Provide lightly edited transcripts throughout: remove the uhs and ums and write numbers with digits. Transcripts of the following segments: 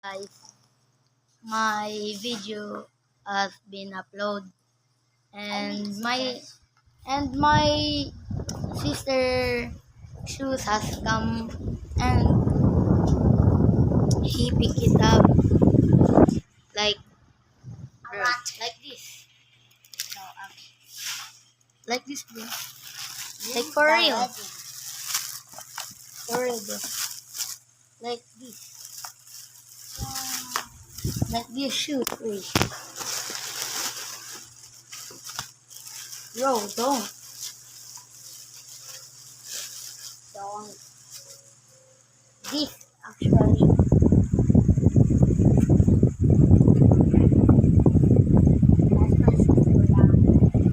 Guys, my video has been uploaded and my sister shoes has come and he picked it up like this. Like this, bro. Like for real. For real, bro. Like this. Like this shoes, please. Bro, don't. This actually.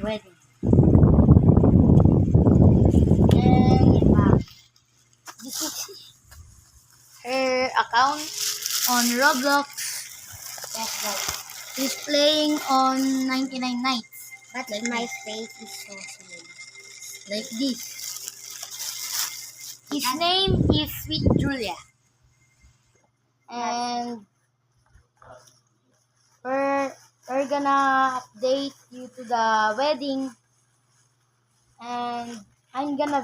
Wedding. And this is her account on Roblox. That's right. She's playing on 99 nights. But Like my this. face is so slim. Like this. His name is Sweet Julia. And we're gonna update you to the wedding, and I'm gonna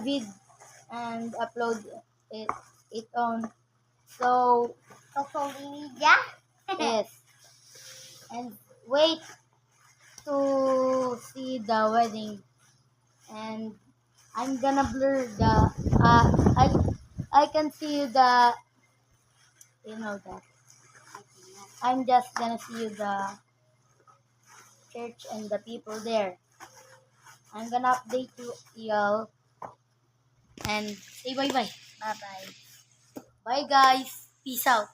and upload it on. So Social media? yes, and wait to see the wedding, and I'm gonna blur the I can see the that I'm just gonna see the church and the people there. I'm gonna update you y'all and say bye bye. Bye-bye. Bye guys. Peace out.